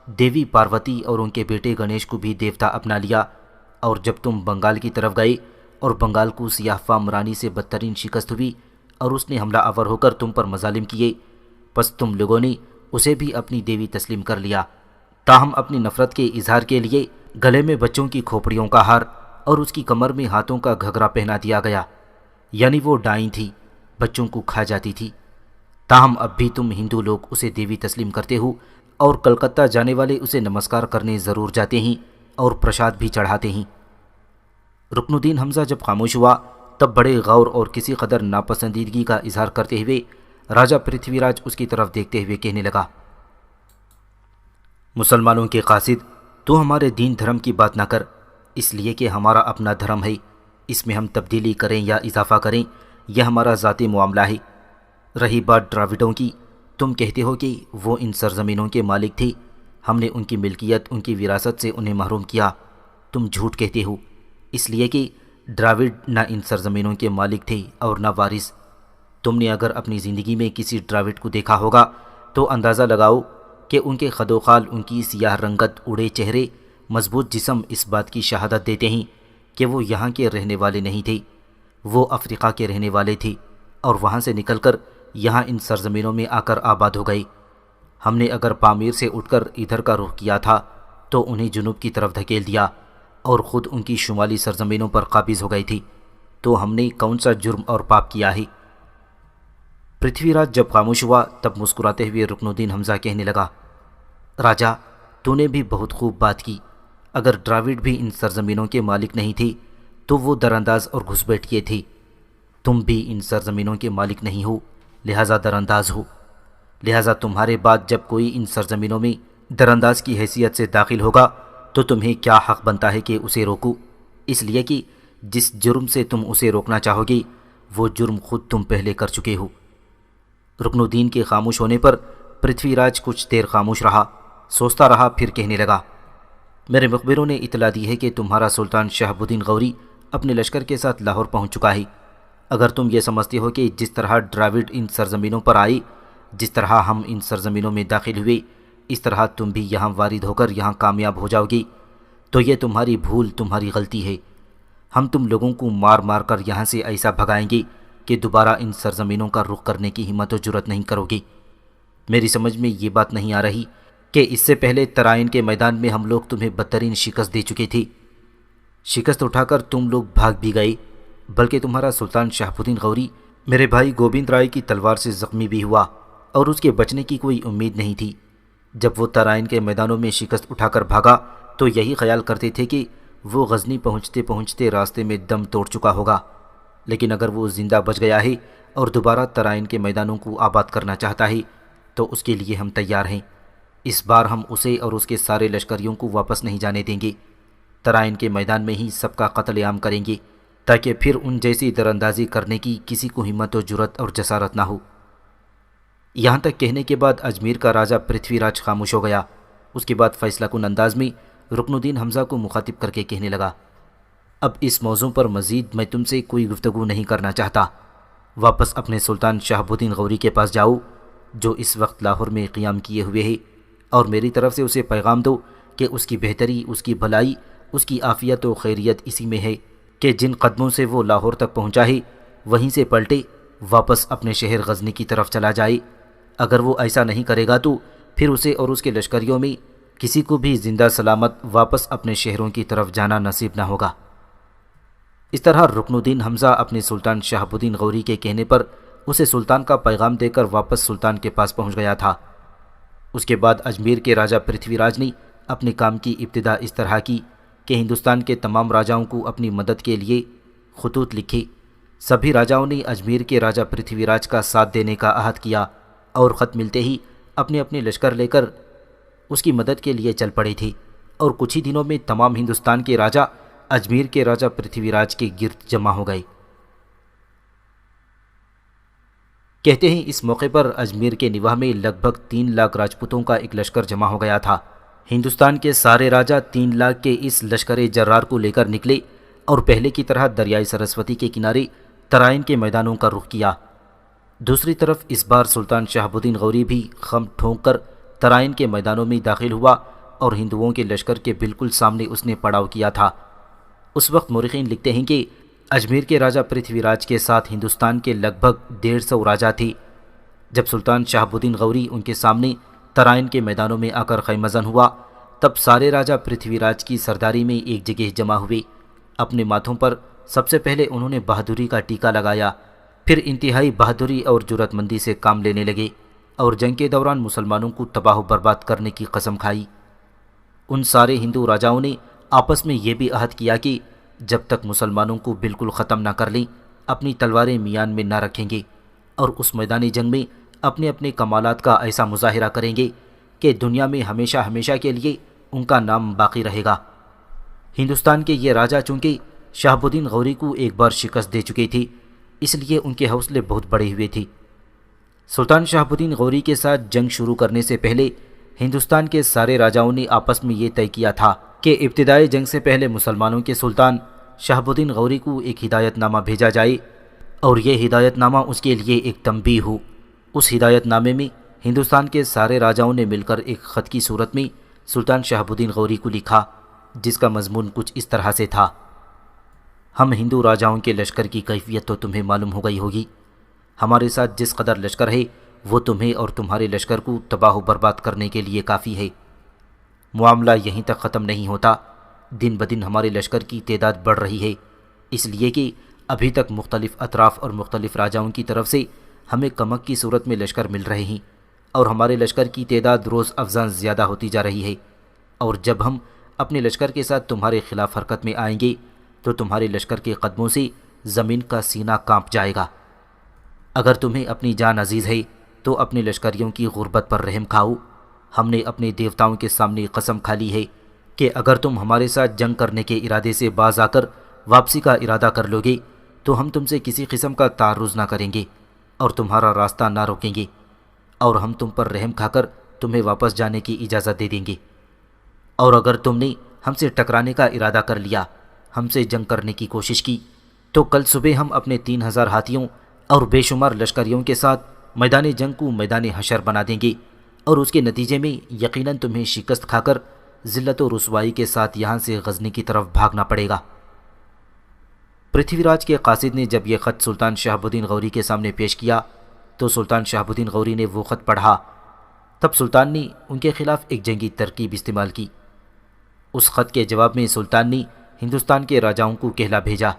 دیوی پاروتی اور ان کے بیٹے گنیش کو بھی دیوتا اپنا لیا، اور جب تم بنگال کی طرف گئے اور بنگال کو سیاہ فام رانی سے بدترین شکست ہوئی اور اس نے حملہ آور ہو کر تم پر مظالم کیے، پس تم لوگوں نے اسے بھی اپنی دیوی تسلیم کر لیا۔ تاہم اپنی نفرت کے اظہار کے لیے گلے میں بچوں کی کھوپڑیوں کا ہار اور اس کی کمر میں ہاتھوں کا گھگرا پہنا دیا گیا، یعنی وہ ڈائیں تھی، بچوں کو کھا جاتی تھی۔ تاہم اب بھی تم ہندو لوگ اسے دیوی تسلیم کرتے ہو، اور کلکتہ جانے والے اسے نمسکار کرنے ضرور جاتے ہیں اور پرشاد بھی چڑھاتے ہیں۔ رکن الدین حمزہ جب خاموش ہوا تب بڑے غور اور کسی قدر ناپسندیدگی کا اظہار کرتے ہوئے راجہ پرتھوی راج اس کی طرف دیکھتے ہوئے کہنے لگا، مسلمانوں کے قاصد، تو ہمارے دین دھرم کی بات نہ کر، اس لیے کہ ہمارا اپنا دھرم ہے، اس میں ہم تبدیلی کریں یا اضافہ کریں یہ ہمارا ذاتی معاملہ ہے۔ رہی بات ڈراوڈوں کی، تم کہتے ہو کہ وہ ان سرزمینوں کے مالک تھے، ہم نے ان کی ملکیت، ان کی وراثت سے انہیں محروم کیا۔ تم جھوٹ کہتے ہو، اس لیے کہ ڈراوڈ نہ ان سرزمینوں کے مالک تھے اور نہ وارث۔ تم نے اگر اپنی زندگی میں کسی ڈراوڈ کو دیکھا ہوگا تو اندازہ لگاؤ کہ ان کے خد و خال، ان کی سیاہ رنگت، اڑے چہرے، مضبوط جسم اس بات کی شہادت دیتے ہیں کہ وہ یہاں کے رہنے والے نہیں تھے، وہ افریقہ کے رہنے والے تھے، اور وہاں سے نکل کر یہاں ان سرزمینوں میں آ کر آباد ہو گئے۔ ہم نے اگر پامیر سے اٹھ کر ادھر کا رخ کیا تھا تو انہیں جنوب کی طرف دھکیل دیا اور خود ان کی شمالی سرزمینوں پر قابض ہو گئی تھی، تو ہم نے کون سا جرم اور پاپ کیا ہے؟ پرتھوی راج جب خاموش ہوا تب مسکراتے ہوئے رکن الدین حمزہ کہنے لگا، راجا تو نے بھی بہت خوب بات کی۔ اگر ڈراوڈ بھی ان سرزمینوں کے مالک نہیں تھی تو وہ درانداز اور گھسپیٹیے تھی۔ تم بھی ان سرزمینوں کے مالک نہیں ہو، لہٰذا درانداز ہو۔ لہٰذا تمہارے بعد جب کوئی ان سرزمینوں میں درانداز کی حیثیت سے داخل ہوگا تو تمہیں کیا حق بنتا ہے کہ اسے روکو؟ اس لیے کہ جس جرم سے تم اسے روکنا چاہو گے وہ جرم خود تم پہلے کر چکے ہو۔ رکن الدین کے خاموش ہونے پر پرتھوی راج کچھ دیر خاموش رہا، سوچتا رہا، پھر کہنے لگا، میرے مخبروں نے اطلاع دی ہے کہ تمہارا سلطان شہاب الدین غوری اپنے لشکر کے ساتھ لاہور پہنچ چکا ہے۔ اگر تم یہ سمجھتے ہو کہ جس طرح ڈراوڈ ان سرزمینوں پر آئے، جس طرح ہم ان سرزمینوں میں داخل ہوئے، اس طرح تم بھی یہاں وارد ہو کر یہاں کامیاب ہو جاؤ گی، تو یہ تمہاری بھول، تمہاری غلطی ہے۔ ہم تم لوگوں کو مار مار کر یہاں سے ایسا بھگائیں گے کہ دوبارہ ان سرزمینوں کا رخ کرنے کی ہمت و جرأت نہیں کرو گے۔ میری سمجھ میں یہ بات نہیں آ رہی کہ اس سے پہلے ترائن کے میدان میں ہم لوگ تمہیں بدترین شکست دے چکے تھے۔ شکست اٹھا کر تم لوگ بھاگ بھی گئے، بلکہ تمہارا سلطان شہاب الدین غوری میرے بھائی گوبند رائے کی تلوار سے زخمی بھی ہوا اور اس کے بچنے کی کوئی امید نہیں تھی۔ جب وہ ترائن کے میدانوں میں شکست اٹھا کر بھاگا تو یہی خیال کرتے تھے کہ وہ غزنی پہنچتے پہنچتے راستے میں دم توڑ چکا ہوگا، لیکن اگر وہ زندہ بچ گیا ہے اور دوبارہ ترائن کے میدانوں کو آباد کرنا چاہتا ہے تو اس کے لیے ہم تیار ہیں۔ اس بار ہم اسے اور اس کے سارے لشکریوں کو واپس نہیں جانے دیں گے، ترائن کے میدان میں ہی سب کا قتل عام کریں گے تاکہ پھر ان جیسی دراندازی کرنے کی کسی کو ہمت و جرأت اور جسارت نہ ہو۔ یہاں تک کہنے کے بعد اجمیر کا راجہ پرتھوی راج خاموش ہو گیا۔ اس کے بعد فیصلہ کن انداز میں رکن الدین حمزہ کو مخاطب کر کے کہنے لگا، اب اس موضوع پر مزید میں تم سے کوئی گفتگو نہیں کرنا چاہتا۔ واپس اپنے سلطان شہاب الدین غوری کے پاس جاؤ جو اس وقت لاہور میں قیام کیے ہوئے ہے، اور میری طرف سے اسے پیغام دو کہ اس کی بہتری، اس کی بھلائی، اس کی عافیت و خیریت اسی میں ہے کہ جن قدموں سے وہ لاہور تک پہنچا ہے وہیں سے پلٹے واپس اپنے شہر غزنی کی طرف چلا جائے۔ اگر وہ ایسا نہیں کرے گا تو پھر اسے اور اس کے لشکریوں میں کسی کو بھی زندہ سلامت واپس اپنے شہروں کی طرف جانا نصیب نہ ہوگا۔ اس طرح رکن الدین حمزہ اپنے سلطان شہاب الدین غوری کے کہنے پر اسے سلطان کا پیغام دے کر واپس سلطان کے پاس پہنچ گیا تھا۔ اس کے بعد اجمیر کے راجہ پرتھوی راج نے اپنے کام کی ابتدا اس طرح کی کہ ہندوستان کے تمام راجاؤں کو اپنی مدد کے لیے خطوط لکھے۔ سبھی راجاؤں نے اجمیر کے راجہ پرتھوی راج کا ساتھ دینے کا عہد کیا اور خط ملتے ہی اپنے اپنے لشکر لے کر اس کی مدد کے لیے چل پڑے تھے، اور کچھ ہی دنوں میں تمام ہندوستان کے راجا اجمیر کے راجہ پرتھوی راج کے گرد جمع ہو گئے۔ کہتے ہیں اس موقع پر اجمیر کے نواح میں لگ بھگ 3 لاکھ راجپوتوں کا ایک لشکر جمع ہو گیا تھا۔ ہندوستان کے سارے راجہ 3 لاکھ کے اس لشکر جرار کو لے کر نکلے اور پہلے کی طرح دریائے سرسوتی کے کنارے ترائن کے میدانوں کا رخ کیا۔ دوسری طرف اس بار سلطان شہاب الدین غوری بھی خم ٹھونک کر ترائن کے میدانوں میں داخل ہوا اور ہندوؤں کے لشکر کے بالکل سامنے اس نے پڑاؤ کیا تھا۔ اس وقت مورخین لکھتے ہیں کہ اجمیر کے راجہ پرتھوی راج کے ساتھ ہندوستان کے لگ بھگ 150 راجا تھے۔ جب سلطان شہاب الدین غوری ان کے سامنے ترائن کے میدانوں میں آ کر خیمہ زن ہوا تب سارے راجہ پرتھوی راج کی سرداری میں ایک جگہ جمع ہوئے۔ اپنے ماتھوں پر سب سے پہلے انہوں نے بہادری کا ٹیکا لگایا، پھر انتہائی بہادری اور جرأت مندی سے کام لینے لگے اور جنگ کے دوران مسلمانوں کو تباہ و برباد کرنے کی قسم کھائی۔ ان سارے ہندو راجاؤں نے آپس میں یہ بھی عہد کیا کہ جب تک مسلمانوں کو بالکل ختم نہ کر لیں اپنی تلواریں میان میں نہ رکھیں گے، اور اس میدانی جنگ میں اپنے اپنے کمالات کا ایسا مظاہرہ کریں گے کہ دنیا میں ہمیشہ ہمیشہ کے لیے ان کا نام باقی رہے گا۔ ہندوستان کے یہ راجہ چونکہ شہاب الدین غوری کو ایک بار شکست دے چکے تھے، اس لیے ان کے حوصلے بہت بڑے ہوئے تھے۔ سلطان شہاب الدین غوری کے ساتھ جنگ شروع کرنے سے پہلے ہندوستان کے سارے راجاؤں نے آپس میں یہ طے کیا تھا کہ ابتدائی جنگ سے پہلے مسلمانوں کے سلطان شہاب الدین غوری کو ایک ہدایت نامہ بھیجا جائے اور یہ ہدایت نامہ اس کے لیے ایک تنبیہ ہو۔ اس ہدایت نامے میں ہندوستان کے سارے راجاؤں نے مل کر ایک خط کی صورت میں سلطان شہاب الدین غوری کو لکھا، جس کا مضمون کچھ اس طرح سے تھا: ہم ہندو راجاؤں کے لشکر کی کیفیت تو تمہیں معلوم ہو گئی ہوگی۔ ہمارے ساتھ جس قدر لشکر ہے وہ تمہیں اور تمہارے لشکر کو تباہ و برباد کرنے کے لیے کافی ہے۔ معاملہ یہیں تک ختم نہیں ہوتا، دن بدن ہمارے لشکر کی تعداد بڑھ رہی ہے، اس لیے کہ ابھی تک مختلف اطراف اور مختلف راجاؤں کی طرف سے ہمیں کمک کی صورت میں لشکر مل رہے ہیں، اور ہمارے لشکر کی تعداد روز افزاں زیادہ ہوتی جا رہی ہے، اور جب ہم اپنے لشکر کے ساتھ تمہارے خلاف حرکت میں آئیں گے تو تمہارے لشکر کے قدموں سے زمین کا سینہ کانپ جائے گا۔ اگر تمہیں اپنی جان عزیز ہے تو اپنے لشکریوں کی غربت پر رحم کھاؤ۔ ہم نے اپنے دیوتاؤں کے سامنے قسم کھا لی ہے کہ اگر تم ہمارے ساتھ جنگ کرنے کے ارادے سے باز آ کر واپسی کا ارادہ کر لو گے تو ہم تم سے کسی قسم کا تعرض نہ کریں گے اور تمہارا راستہ نہ روکیں گے، اور ہم تم پر رحم کھا کر تمہیں واپس جانے کی اجازت دے دیں گے۔ اور اگر تم نے ہم سے ٹکرانے کا ارادہ کر لیا، ہم سے جنگ کرنے کی کوشش کی، تو کل صبح ہم اپنے 3000 ہاتھیوں اور بے شمار لشکریوں کے ساتھ میدان جنگ کو میدان حشر بنا دیں گے، اور اس کے نتیجے میں یقیناً تمہیں شکست کھا کر ذلت و رسوائی کے ساتھ یہاں سے غزنی کی طرف بھاگنا پڑے گا۔ پرتھوی راج کے قاصد نے جب یہ خط سلطان شہاب الدین غوری کے سامنے پیش کیا تو سلطان شہاب الدین غوری نے وہ خط پڑھا۔ تب سلطان نے ان کے خلاف ایک جنگی ترکیب استعمال کی۔ اس خط کے جواب میں سلطان نے ہندوستان کے راجاؤں کو کہلا بھیجا،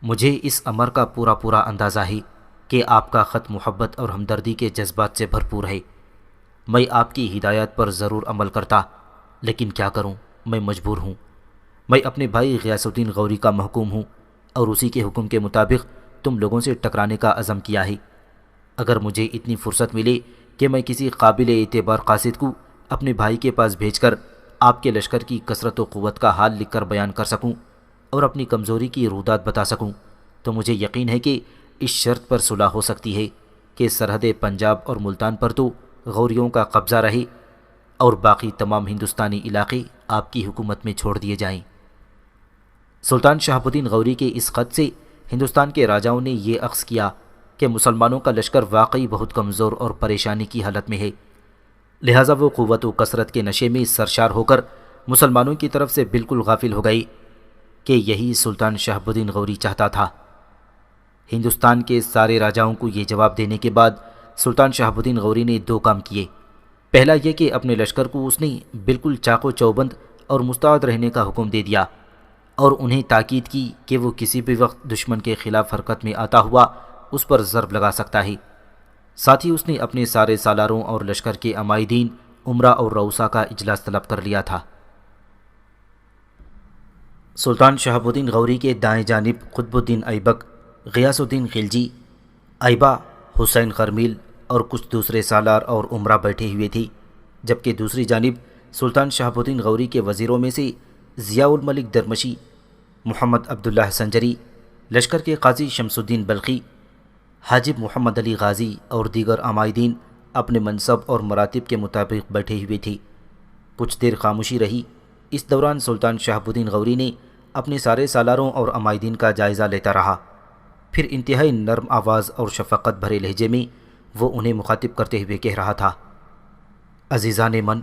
مجھے اس امر کا پورا اندازہ ہے کہ آپ کا خط محبت اور ہمدردی کے جذبات سے بھرپور ہے۔ میں آپ کی ہدایات پر ضرور عمل کرتا، لیکن کیا کروں، میں مجبور ہوں۔ میں اپنے بھائی غیاث الدین غوری کا محکوم ہوں اور اسی کے حکم کے مطابق تم لوگوں سے ٹکرانے کا عزم کیا ہے۔ اگر مجھے اتنی فرصت ملے کہ میں کسی قابل اعتبار قاصد کو اپنے بھائی کے پاس بھیج کر آپ کے لشکر کی کثرت و قوت کا حال لکھ کر بیان کر سکوں اور اپنی کمزوری کی رودات بتا سکوں، تو مجھے یقین ہے کہ اس شرط پر صلح ہو سکتی ہے کہ سرحد پنجاب اور ملتان پر تو غوریوں کا قبضہ رہے اور باقی تمام ہندوستانی علاقے آپ کی حکومت میں چھوڑ دیے جائیں۔ سلطان شہاب الدین غوری کے اس خط سے ہندوستان کے راجاؤں نے یہ اخذ کیا کہ مسلمانوں کا لشکر واقعی بہت کمزور اور پریشانی کی حالت میں ہے، لہٰذا وہ قوت و کثرت کے نشے میں سرشار ہو کر مسلمانوں کی طرف سے بالکل غافل ہو گئی کہ یہی سلطان شہاب الدین غوری چاہتا تھا۔ ہندوستان کے سارے راجاؤں کو یہ جواب دینے کے بعد سلطان شہاب الدین غوری نے دو کام کیے۔ پہلا یہ کہ اپنے لشکر کو اس نے بالکل چاق و چوبند اور مستعد رہنے کا حکم دے دیا اور انہیں تاکید کی کہ وہ کسی بھی وقت دشمن کے خلاف حرکت میں آتا ہوا اس پر ضرب لگا سکتا ہے۔ ساتھ ہی اس نے اپنے سارے سالاروں اور لشکر کے عمائدین عمرہ اور رؤسا کا اجلاس طلب کر لیا تھا۔ سلطان شہاب الدین غوری کے دائیں جانب قطب الدین ایبک، غیاث الدین خلجی، ایبا، حسین خرمیل اور کچھ دوسرے سالار اور عمرہ بیٹھے ہوئے تھے، جبکہ دوسری جانب سلطان شہاب الدین غوری کے وزیروں میں سے ضیاء الملک درمشی، محمد عبداللہ سنجری، لشکر کے قاضی شمس الدین بلخی، حاجب محمد علی غازی اور دیگر عمائدین اپنے منصب اور مراتب کے مطابق بیٹھے ہوئے تھے۔ کچھ دیر خاموشی رہی۔ اس دوران سلطان شہاب الدین غوری نے اپنے سارے سالاروں اور عمائدین کا جائزہ لیتا رہا، پھر انتہائی نرم آواز اور شفقت بھرے لہجے میں وہ انہیں مخاطب کرتے ہوئے کہہ رہا تھا، عزیزان من،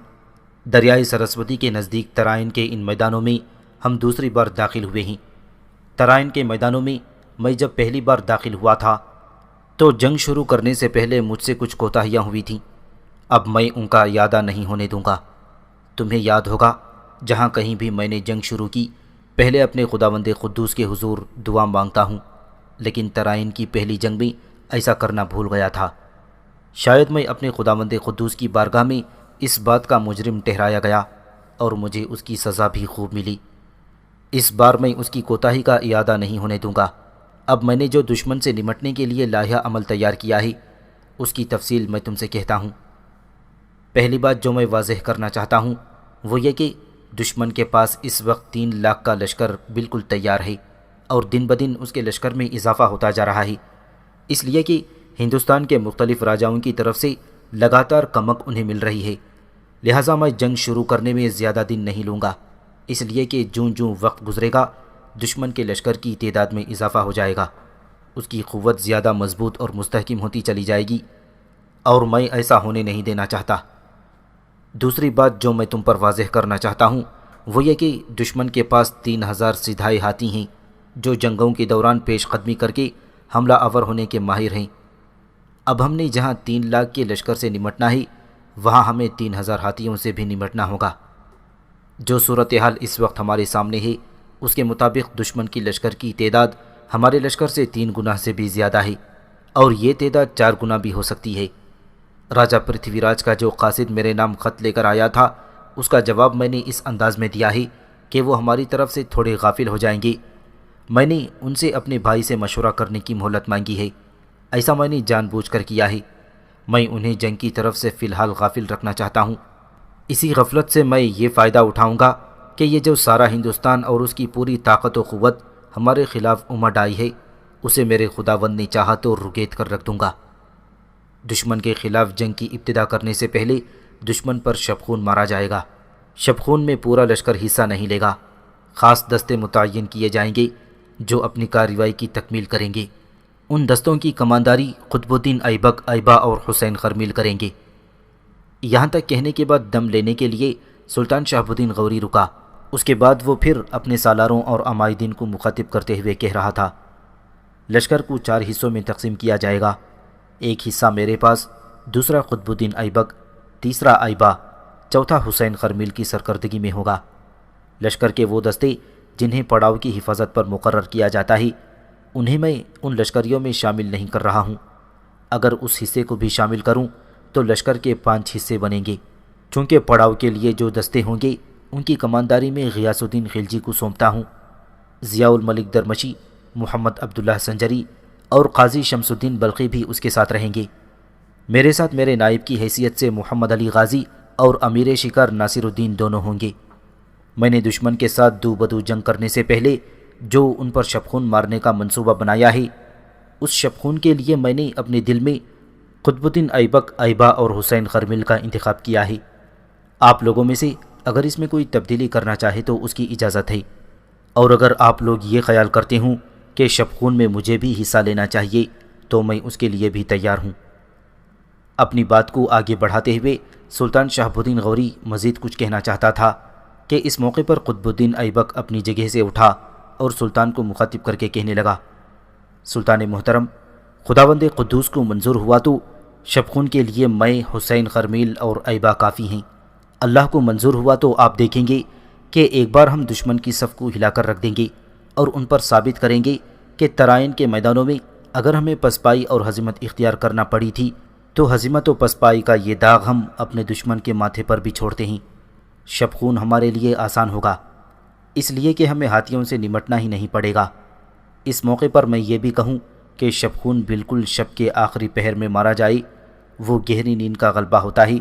دریائے سرسوتی کے نزدیک ترائن کے ان میدانوں میں ہم دوسری بار داخل ہوئے ہیں۔ ترائن کے میدانوں میں جب پہلی بار داخل ہوا تھا تو جنگ شروع کرنے سے پہلے مجھ سے کچھ کوتاہیاں ہوئی تھیں، اب میں ان کا اعادہ نہیں ہونے دوں گا۔ تمہیں یاد ہوگا جہاں کہیں بھی میں نے جنگ شروع کی پہلے اپنے خداوند قدوس کے حضور دعا مانگتا ہوں، لیکن ترائن کی پہلی جنگ میں ایسا کرنا بھول گیا تھا۔ شاید میں اپنے خداوند قدوس کی بارگاہ میں اس بات کا مجرم ٹھہرایا گیا اور مجھے اس کی سزا بھی خوب ملی۔ اس بار میں اس کی کوتاہی کا اعادہ نہیں ہونے دوں گا۔ اب میں نے جو دشمن سے نمٹنے کے لیے لائحہ عمل تیار کیا ہے اس کی تفصیل میں تم سے کہتا ہوں۔ پہلی بات جو میں واضح کرنا چاہتا ہوں وہ یہ کہ دشمن کے پاس اس وقت 3 لاکھ کا لشکر بالکل تیار ہے اور دن بدن اس کے لشکر میں اضافہ ہوتا جا رہا ہے، اس لیے کہ ہندوستان کے مختلف راجاؤں کی طرف سے لگاتار کمک انہیں مل رہی ہے، لہٰذا میں جنگ شروع کرنے میں زیادہ دن نہیں لوں گا، اس لیے کہ جوں وقت گزرے گا دشمن کے لشکر کی تعداد میں اضافہ ہو جائے گا، اس کی قوت زیادہ مضبوط اور مستحکم ہوتی چلی جائے گی، اور میں ایسا ہونے نہیں دینا چاہتا۔ دوسری بات جو میں تم پر واضح کرنا چاہتا ہوں وہ یہ کہ دشمن کے پاس 3000 سدھائے ہاتھی ہیں جو جنگوں کے دوران پیش قدمی کر کے حملہ آور ہونے کے ماہر ہیں اب ہم نے جہاں 3 لاکھ کے لشکر سے نمٹنا ہے وہاں ہمیں 3000 ہاتھیوں سے بھی نمٹنا ہوگا۔ جو صورتحال اس وقت ہمارے سامنے ہے اس کے مطابق دشمن کی لشکر کی تعداد ہمارے لشکر سے 3 گنا سے بھی زیادہ ہے، اور یہ تعداد 4 گنا بھی ہو سکتی ہے۔ راجہ پرتھوی راج کا جو قاصد میرے نام خط لے کر آیا تھا اس کا جواب میں نے اس انداز میں دیا ہے کہ وہ ہماری طرف سے تھوڑے غافل ہو جائیں گے۔ میں نے ان سے اپنے بھائی سے مشورہ کرنے کی مہلت مانگی ہے۔ ایسا میں نے جان بوجھ کر کیا ہے۔ میں انہیں جنگ کی طرف سے فی الحال غافل رکھنا چاہتا ہوں۔ اسی غفلت سے میں یہ فائدہ اٹھاؤں گا کہ یہ جو سارا ہندوستان اور اس کی پوری طاقت و قوت ہمارے خلاف امڈ آئی ہے اسے میرے خداوند نے چاہا تو رگیت کر رکھ دوں گا۔ دشمن کے خلاف جنگ کی ابتدا کرنے سے پہلے دشمن پر شبخون مارا جائے گا۔ شبخون میں پورا لشکر حصہ نہیں لے گا۔ خاص دستے متعین کیے جائیں گے جو اپنی کارروائی کی تکمیل کریں گے۔ ان دستوں کی کمانداری قطب الدین ایبک، ایبا اور حسین خرمیل کریں گے۔ یہاں تک کہنے کے بعد دم لینے کے لیے سلطان شہاب الدین غوری رکا۔ اس کے بعد وہ پھر اپنے سالاروں اور عمائدین کو مخاطب کرتے ہوئے کہہ رہا تھا، لشکر کو 4 حصوں میں تقسیم کیا جائے گا۔ ایک حصہ میرے پاس، دوسرا قطب الدین ایبک، تیسرا ایبا، چوتھا حسین خرمیل کی سرکردگی میں ہوگا۔ لشکر کے وہ دستے جنہیں پڑاؤ کی حفاظت پر مقرر کیا جاتا ہے انہیں میں ان لشکریوں میں شامل نہیں کر رہا ہوں۔ اگر اس حصے کو بھی شامل کروں تو لشکر کے 5 حصے بنیں گے۔ چونکہ پڑاؤ کے لیے جو دستے ہوں گے ان کی کمانداری میں غیاث الدین خلجی کو سونپتا ہوں۔ ضیاء الملک درمشی، محمد عبداللہ سنجری اور قاضی شمس الدین بلخی بھی اس کے ساتھ رہیں گے۔ میرے ساتھ میرے نائب کی حیثیت سے محمد علی غازی اور امیر شکار ناصر الدین دونوں ہوں گے۔ میں نے دشمن کے ساتھ دو بدو جنگ کرنے سے پہلے جو ان پر شبخون مارنے کا منصوبہ بنایا ہے اس شبخون کے لیے میں نے اپنے دل میں قطب الدین ایبک، ایبا اور حسین خرمیل کا انتخاب کیا ہے۔ آپ لوگوں میں سے اگر اس میں کوئی تبدیلی کرنا چاہے تو اس کی اجازت ہے، اور اگر آپ لوگ یہ خیال کرتے ہوں کہ شبخون میں مجھے بھی حصہ لینا چاہیے تو میں اس کے لیے بھی تیار ہوں۔ اپنی بات کو آگے بڑھاتے ہوئے سلطان شہاب الدین غوری مزید کچھ کہنا چاہتا تھا کہ اس موقع پر قطب الدین ایبک اپنی جگہ سے اٹھا اور سلطان کو مخاطب کر کے کہنے لگا، سلطان محترم، خداوند قدوس کو منظور ہوا تو شبخون کے لیے میں، حسین خرمیل اور ایبا کافی ہیں۔ اللہ کو منظور ہوا تو آپ دیکھیں گے کہ ایک بار ہم دشمن کی صف کو ہلا کر رکھ دیں گے اور ان پر ثابت کریں گے کہ ترائن کے میدانوں میں اگر ہمیں پسپائی اور ہزیمت اختیار کرنا پڑی تھی تو ہزیمت و پسپائی کا یہ داغ ہم اپنے دشمن کے ماتھے پر بھی چھوڑتے ہیں۔ شبخون ہمارے لیے آسان ہوگا، اس لیے کہ ہمیں ہاتھیوں سے نمٹنا ہی نہیں پڑے گا۔ اس موقع پر میں یہ بھی کہوں کہ شبخون بالکل شب کے آخری پہر میں مارا جائے، وہ گہری نیند کا غلبہ ہوتا ہے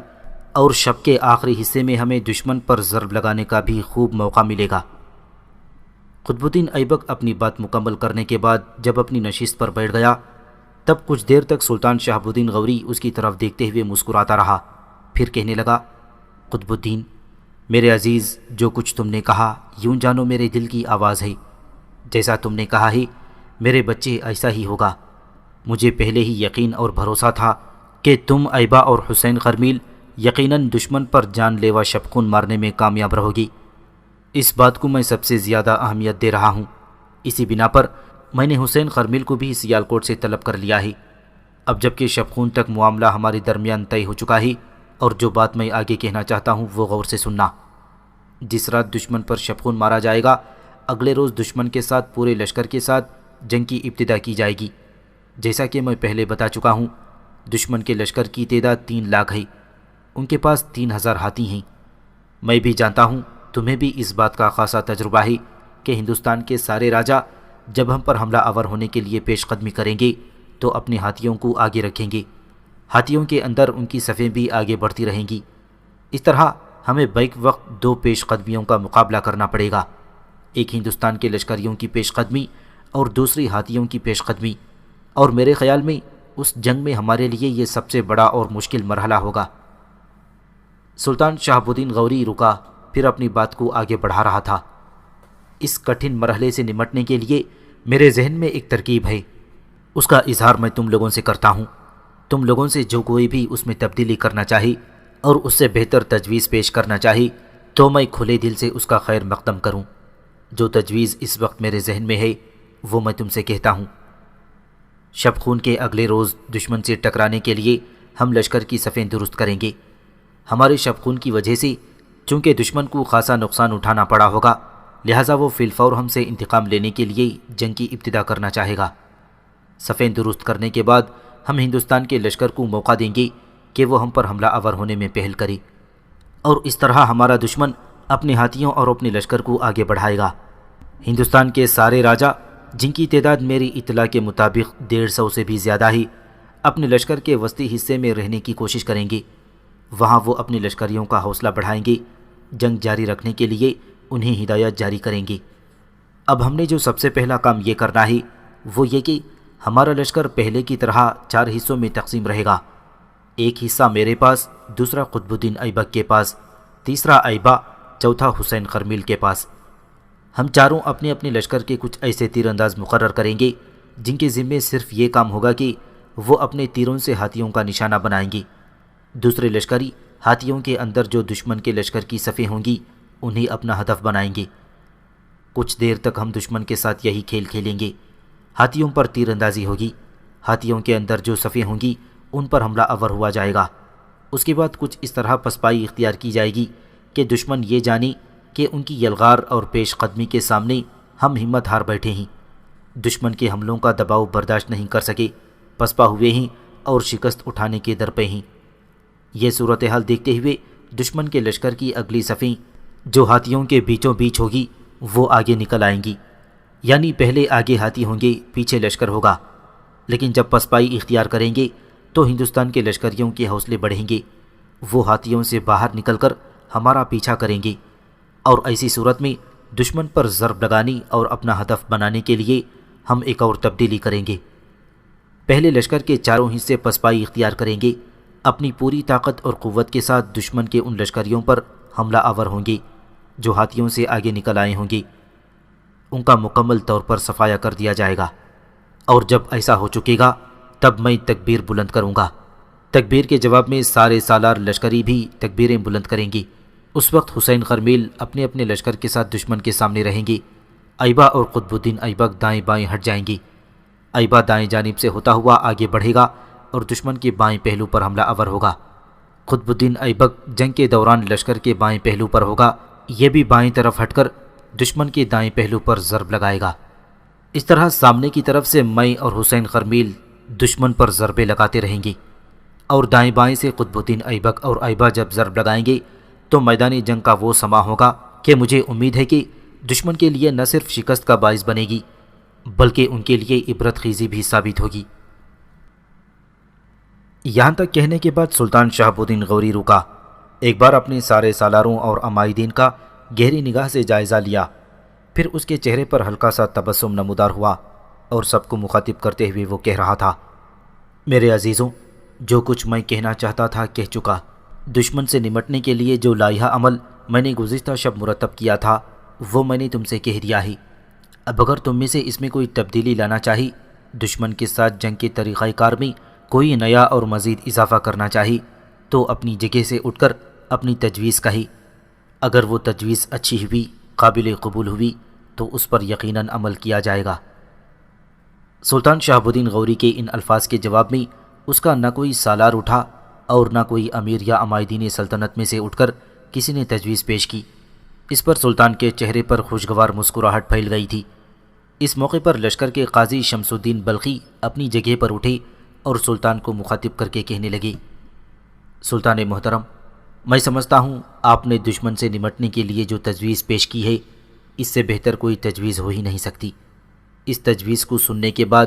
اور شب کے آخری حصے میں ہمیں دشمن پر ضرب لگانے کا بھی خوب موقع ملے گا۔ قطب الدین ایبک اپنی بات مکمل کرنے کے بعد جب اپنی نشست پر بیٹھ گیا تب کچھ دیر تک سلطان شہاب الدین غوری اس کی طرف دیکھتے ہوئے مسکراتا رہا، پھر کہنے لگا، قطب الدین میرے عزیز، جو کچھ تم نے کہا یوں جانو میرے دل کی آواز ہے۔ جیسا تم نے کہا ہے میرے بچے ایسا ہی ہوگا۔ مجھے پہلے ہی یقین اور بھروسہ تھا کہ تم، ایبا اور حسین خرمیل یقیناً دشمن پر جان لیوا شبخون مارنے میں کامیاب رہو گی۔ اس بات کو میں سب سے زیادہ اہمیت دے رہا ہوں۔ اسی بنا پر میں نے حسین خرمیل کو بھی سیالکوٹ سے طلب کر لیا ہے۔ اب جب کہ شبخون تک معاملہ ہمارے درمیان طے ہو چکا ہے اور جو بات میں آگے کہنا چاہتا ہوں وہ غور سے سننا۔ جس رات دشمن پر شبخون مارا جائے گا اگلے روز دشمن کے ساتھ پورے لشکر کے ساتھ جنگ کی ابتدا کی جائے گی۔ جیسا کہ میں پہلے بتا چکا ہوں دشمن کے لشکر کی تعداد 3 لاکھ ہے، ان کے پاس 3000 ہاتھی ہیں۔ میں بھی جانتا ہوں تمہیں بھی اس بات کا خاصا تجربہ ہے کہ ہندوستان کے سارے راجا جب ہم پر حملہ آور ہونے کے لیے پیش قدمی کریں گے تو اپنے ہاتھیوں کو آگے رکھیں گے، ہاتھیوں کے اندر ان کی صفیں بھی آگے بڑھتی رہیں گی۔ اس طرح ہمیں بیک وقت 2 پیش قدمیوں کا مقابلہ کرنا پڑے گا، ایک ہندوستان کے لشکریوں کی پیش قدمی اور دوسری ہاتھیوں کی پیش قدمی، اور میرے خیال میں اس جنگ میں ہمارے لیے یہ سب سے بڑا اور مشکل مرحلہ ہوگا۔ سلطان شہاب الدین غوری رکا، پھر اپنی بات کو آگے بڑھا رہا تھا۔ اس کٹھن مرحلے سے نمٹنے کے لیے میرے ذہن میں ایک ترکیب ہے، اس کا اظہار میں تم لوگوں سے کرتا ہوں۔ تم لوگوں سے جو کوئی بھی اس میں تبدیلی کرنا چاہے اور اس سے بہتر تجویز پیش کرنا چاہے تو میں کھلے دل سے اس کا خیر مقدم کروں۔ جو تجویز اس وقت میرے ذہن میں ہے وہ میں تم سے کہتا ہوں۔ شب خون کے اگلے روز دشمن سے ٹکرانے کے لیے ہم لشکر کی صفیں درست کریں گے۔ ہمارے شب خون کی وجہ سے چونکہ دشمن کو خاصا نقصان اٹھانا پڑا ہوگا، لہٰذا وہ فی الفور ہم سے انتقام لینے کے لیے جنگ کی ابتدا کرنا چاہے گا۔ صفیں درست کرنے کے بعد ہم ہندوستان کے لشکر کو موقع دیں گے کہ وہ ہم پر حملہ آور ہونے میں پہل کرے، اور اس طرح ہمارا دشمن اپنے ہاتھیوں اور اپنے لشکر کو آگے بڑھائے گا۔ ہندوستان کے سارے راجا، جن کی تعداد میری اطلاع کے مطابق 150 سے بھی زیادہ ہی، اپنے لشکر کے وسطی حصے میں رہنے کی کوشش کریں گے۔ وہاں وہ اپنے لشکریوں کا حوصلہ بڑھائیں گے، جنگ جاری رکھنے کے لیے انہیں ہدایت جاری کریں گے۔ اب ہم نے جو سب سے پہلا کام یہ کرنا ہے وہ یہ کہ ہمارا لشکر پہلے کی طرح 4 حصوں میں تقسیم رہے گا۔ ایک حصہ میرے پاس، دوسرا قطب الدین ایبک کے پاس، تیسرا ایبا، چوتھا حسین خرمیل کے پاس۔ ہم چاروں اپنے اپنے لشکر کے کچھ ایسے تیر انداز مقرر کریں گے جن کے ذمے صرف یہ کام ہوگا کہ وہ اپنے تیروں سے ہاتھیوں کا نشانہ بنائیں گے۔ دوسرے لشکری ہاتھیوں کے اندر جو دشمن کے لشکر کی صفیں ہوں گی انہیں اپنا ہدف بنائیں گے۔ کچھ دیر تک ہم دشمن کے ساتھ یہی کھیل کھیلیں گے۔ ہاتھیوں پر تیر اندازی ہوگی، ہاتھیوں کے اندر جو صفیں ہوں گی ان پر حملہ آور ہوا جائے گا۔ اس کے بعد کچھ اس طرح پسپائی اختیار کی جائے گی کہ دشمن یہ جانے کہ ان کی یلغار اور پیش قدمی کے سامنے ہم ہمت ہار بیٹھے ہیں، دشمن کے حملوں کا دباؤ برداشت نہیں کر سکے، پسپا ہوئے ہیں اور شکست اٹھانے کے در پہ ہیں۔ یہ صورتحال دیکھتے ہوئے دشمن کے لشکر کی اگلی صفیں جو ہاتھیوں کے بیچوں بیچ ہوگی وہ آگے نکل آئیں گی، یعنی پہلے آگے ہاتھی ہوں گے، پیچھے لشکر ہوگا۔ لیکن جب پسپائی اختیار کریں گے تو ہندوستان کے لشکریوں کے حوصلے بڑھیں گے، وہ ہاتھیوں سے باہر نکل کر ہمارا پیچھا کریں گے، اور ایسی صورت میں دشمن پر ضرب لگانے اور اپنا ہدف بنانے کے لیے ہم ایک اور تبدیلی کریں گے۔ پہلے لشکر کے چاروں حصے پسپائی اختیار کریں گے، اپنی پوری طاقت اور قوت کے ساتھ دشمن کے ان لشکریوں پر حملہ آور ہوں گے جو ہاتھیوں سے آگے نکل آئے ہوں گے۔ ان کا مکمل طور پر صفایا کر دیا جائے گا، اور جب ایسا ہو چکے گا تب میں تکبیر بلند کروں گا۔ تکبیر کے جواب میں سارے سالار لشکری بھی تکبیریں بلند کریں گے۔ اس وقت حسین خرمیل اپنے اپنے لشکر کے ساتھ دشمن کے سامنے رہیں گے۔ ایبا اور قطب الدین ایبک دائیں بائیں ہٹ جائیں گے۔ ایبا دائیں جانب سے ہوتا ہوا آگے بڑھے گا اور دشمن کے بائیں پہلو پر حملہ آور ہوگا۔ قطب الدین ایبک جنگ کے دوران لشکر کے بائیں پہلو پر ہوگا، یہ بھی بائیں طرف ہٹ کر دشمن کے دائیں پہلو پر ضرب لگائے گا۔ اس طرح سامنے کی طرف سے میں اور حسین خرمیل دشمن پر ضربے لگاتے رہیں گے، اور دائیں بائیں سے قطب الدین ایبک اور ایبا جب ضرب لگائیں گے تو میدان جنگ کا وہ سما ہوگا کہ مجھے امید ہے کہ دشمن کے لیے نہ صرف شکست کا باعث بنے گی بلکہ ان کے لیے عبرت خیزی بھی ثابت ہوگی۔ یہاں تک کہنے کے بعد سلطان شہاب الدین غوری رکا، ایک بار اپنے سارے سالاروں اور عمائدین کا گہری نگاہ سے جائزہ لیا، پھر اس کے چہرے پر ہلکا سا تبسم نمودار ہوا اور سب کو مخاطب کرتے ہوئے وہ کہہ رہا تھا، میرے عزیزوں، جو کچھ میں کہنا چاہتا تھا کہہ چکا۔ دشمن سے نمٹنے کے لیے جو لائحہ عمل میں نے گزشتہ شب مرتب کیا تھا وہ میں نے تم سے کہہ دیا ہے۔ اب اگر تم میں سے اس میں کوئی تبدیلی لانا چاہی، دشمن کے ساتھ جنگ کے طریقہ کار میں کوئی نیا اور مزید اضافہ کرنا چاہی، تو اپنی جگہ سے اٹھ کر اپنی تجویز کہی۔ اگر وہ تجویز اچھی ہوئی، قابل قبول ہوئی تو اس پر یقیناً عمل کیا جائے گا۔ سلطان شہاب الدین غوری کے ان الفاظ کے جواب میں اس کا نہ کوئی سالار اٹھا اور نہ کوئی امیر یا عمائدین سلطنت میں سے اٹھ کر کسی نے تجویز پیش کی۔ اس پر سلطان کے چہرے پر خوشگوار مسکراہٹ پھیل گئی تھی۔ اس موقع پر لشکر کے قاضی شمس الدین بلخی اپنی جگہ پر اٹھے اور سلطان کو مخاطب کر کے کہنے لگے، سلطان محترم، میں سمجھتا ہوں آپ نے دشمن سے نمٹنے کے لیے جو تجویز پیش کی ہے اس سے بہتر کوئی تجویز ہو ہی نہیں سکتی۔ اس تجویز کو سننے کے بعد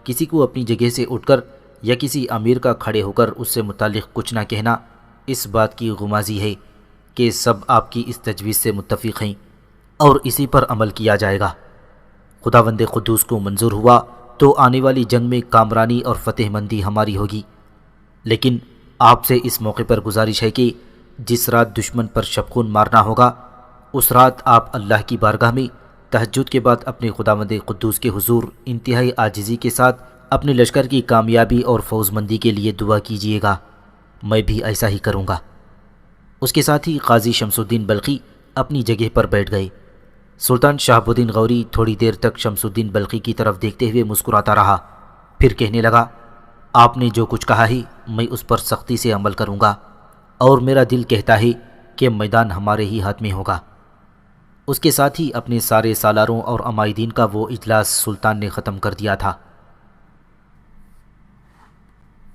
کسی کو اپنی جگہ سے اٹھ کر یا کسی امیر کا کھڑے ہو کر اس سے متعلق کچھ نہ کہنا اس بات کی غمازی ہے کہ سب آپ کی اس تجویز سے متفق ہیں اور اسی پر عمل کیا جائے گا۔ خداوند قدوس کو منظور ہوا تو آنے والی جنگ میں کامرانی اور فتح مندی ہماری ہوگی، لیکن آپ سے اس موقع پر گزارش ہے کہ جس رات دشمن پر شبخون مارنا ہوگا اس رات آپ اللہ کی بارگاہ میں تہجد کے بعد اپنے خداوند قدوس کے حضور انتہائی عاجزی کے ساتھ اپنے لشکر کی کامیابی اور فوز مندی کے لیے دعا کیجیے گا۔ میں بھی ایسا ہی کروں گا۔ اس کے ساتھ ہی قاضی شمس الدین بلخی اپنی جگہ پر بیٹھ گئے۔ سلطان شہاب الدین غوری تھوڑی دیر تک شمس الدین بلخی کی طرف دیکھتے ہوئے مسکراتا رہا، پھر کہنے لگا، آپ نے جو کچھ کہا ہی میں اس پر سختی سے عمل کروں گا، اور میرا دل کہتا ہے کہ میدان ہمارے ہی ہاتھ میں ہوگا۔ اس کے ساتھ ہی اپنے سارے سالاروں اور عمائدین کا وہ اجلاس سلطان نے ختم کر دیا تھا۔